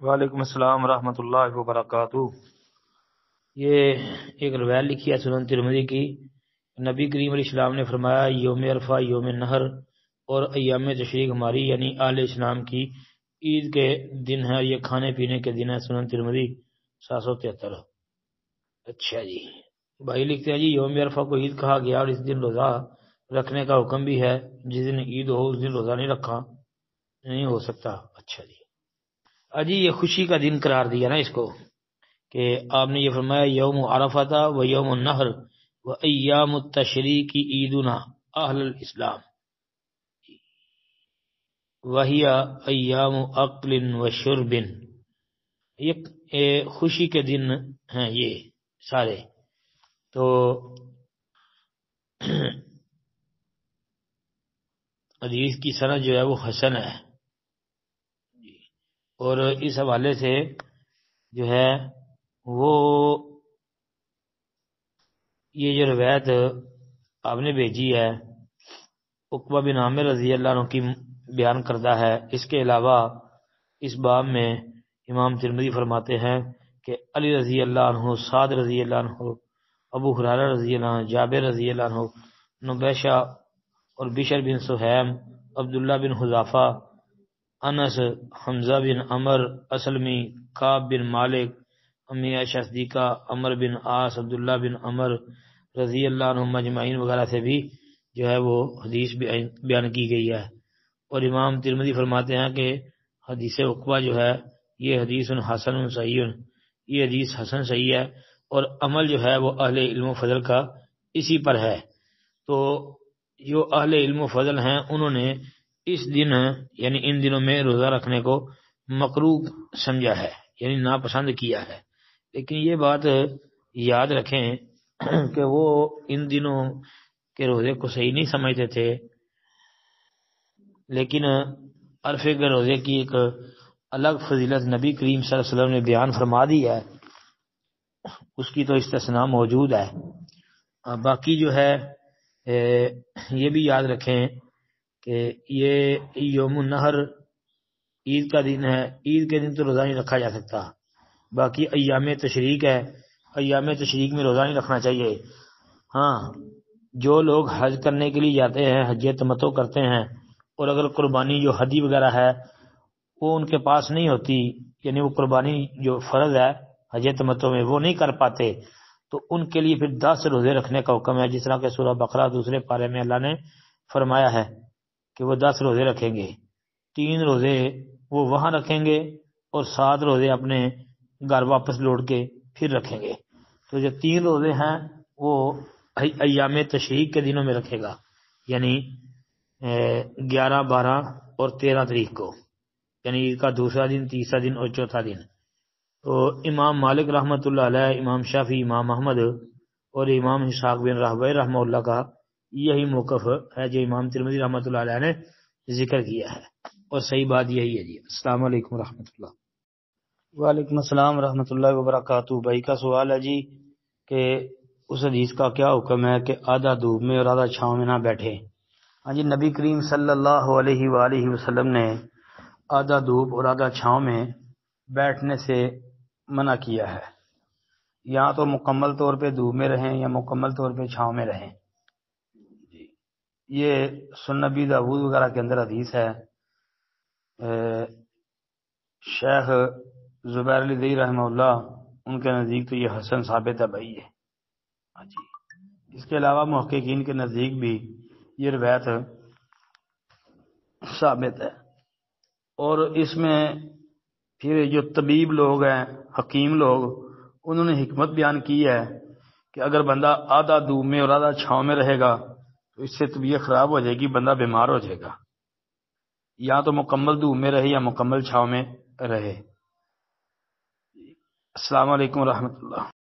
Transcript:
وعلیکم السلام ورحمۃ اللہ وبرکاتہ۔ یہ ایک روایت لکھی ہے سنن ترمذی کی، نبی کریم علیہ السلام نے فرمایا یوم عرفہ، یوم نحر اور ایام تشریق ہماری یعنی اہل اسلام کی عید کے دن ہے، یہ کھانے پینے کے دن ہے۔ سنن ترمذی 773۔ اچھا جی، بھائی لکھتے ہیں جی یوم عرفہ کو عید کہا گیا اور اس دن روزہ رکھنے کا حکم بھی ہے۔ جس دن عید ہو اس دن روزہ نہیں ہو سکتا۔ اچھا جی، اجی یہ خوشی کا دن قرار دیا نا اس کو، کہ آپ نے یہ فرمایا یوم عرفہ و یوم النحر و ایام التشریق عیدنا اہل الاسلام وہی ایام عقل و شرب، یہ خوشی کے دن ہیں یہ سارے۔ تو حدیث کی سند جو ہے وہ حسن ہے، اور اس حوالے سے جو ہے وہ یہ جو روایت آپ نے بھیجی ہے عقبہ بن عامر رضی اللہ عنہ کی بیان کردہ ہے۔ اس کے علاوہ اس باب میں امام ترمذی فرماتے ہیں کہ علی رضی اللہ عنہ، سعد رضی اللہ عنہ، ابو ہریرہ رضی اللہ عنہ، جابر رضی اللہ عنہ، نبیشہ اور بشر بن سہیم، عبداللہ بن حذافہ، انس، حمزہ بن عمر اسلمی، کعب بن مالک، امی عائشہ صدیقہ، عمر بن عاص، عبداللہ بن عمر رضی اللہ عنہ مجمعین وغیرہ سے بھی جو ہے وہ حدیث بیان کی گئی ہے۔ اور امام ترمذی فرماتے ہیں کہ حدیث عقبہ جو ہے یہ حدیث حسن صحیح، یہ حدیث حسن صحیح ہے، اور عمل جو ہے وہ اہل علم و فضل کا اسی پر ہے۔ تو جو اہل علم و فضل ہیں انہوں نے اس دن یعنی ان دنوں میں روزہ رکھنے کو مکروہ سمجھا ہے، یعنی ناپسند کیا ہے۔ لیکن یہ بات یاد رکھیں کہ وہ ان دنوں کے روزے کو صحیح نہیں سمجھتے تھے، لیکن عرفے کے روزے کی ایک الگ فضیلت نبی کریم صلی اللہ علیہ وسلم نے بیان فرما دی ہے، اس کی تو استثناء موجود ہے۔ باقی جو ہے یہ بھی یاد رکھیں کہ یہ یوم النحر عید کا دن ہے، عید کے دن تو روزہ نہیں رکھا جا سکتا۔ باقی ایام تشریق ہے، ایام تشریق میں روزہ نہیں رکھنا چاہیے۔ ہاں، جو لوگ حج کرنے کے لیے جاتے ہیں، حج تمتع کرتے ہیں، اور اگر قربانی جو ہدی وغیرہ ہے وہ ان کے پاس نہیں ہوتی، یعنی وہ قربانی جو فرض ہے حج تمتع میں وہ نہیں کر پاتے، تو ان کے لیے پھر 10 روزے رکھنے کا حکم ہے، جس طرح کہ سورہ بقرہ دوسرے پارے میں اللہ نے فرمایا ہے کہ وہ 10 روزے رکھیں گے۔ 3 روزے وہ وہاں رکھیں گے اور 7 روزے اپنے گھر واپس لوٹ کے پھر رکھیں گے۔ تو جو 3 روزے ہیں وہ ایام تشریق کے دنوں میں رکھے گا، یعنی 11، 12 اور 13 تاریخ کو، یعنی عید کا دوسرا دن، تیسرا دن اور چوتھا دن۔ تو امام مالک رحمۃ اللہ علیہ، امام شافعی، امام احمد اور امام اسحاق بن راہویہ رحمہ اللہ کا یہی موقف ہے جو امام ترمذی رحمۃ اللہ علیہ نے ذکر کیا ہے، اور صحیح بات یہی ہے جی۔ السلام علیکم ورحمۃ اللہ۔ وعلیکم السلام ورحمۃ اللہ وبرکاتہ۔ بھائی کا سوال ہے جی کہ اس حدیث کا کیا حکم ہے کہ آدھا دھوپ میں اور آدھا چھاؤں میں نہ بیٹھے۔ ہاں جی، نبی کریم صلی اللہ علیہ وآلہ وسلم نے آدھا دھوپ اور آدھا چھاؤں میں بیٹھنے سے منع کیا ہے، یا تو مکمل طور پہ دھوپ میں رہیں یا مکمل طور پہ چھاؤں میں رہیں۔ یہ سنن ابی داؤد وغیرہ کے اندر حدیث ہے۔ شیخ زبیر علی دئی رحمہ اللہ ان کے نزدیک تو یہ حسن ثابت ہے بھائی ہے۔ ہاں جی، اس کے علاوہ محققین کے نزدیک بھی یہ روایت ثابت ہے، اور اس میں پھر جو طبیب لوگ ہیں، حکیم لوگ، انہوں نے حکمت بیان کی ہے کہ اگر بندہ آدھا دھوپ میں اور آدھا چھاؤں میں رہے گا تو اس سے طبیعت خراب ہو جائے گی، بندہ بیمار ہو جائے گا۔ یا تو مکمل دھوپ میں رہے یا مکمل چھاؤں میں رہے۔ السلام علیکم ورحمۃ اللہ۔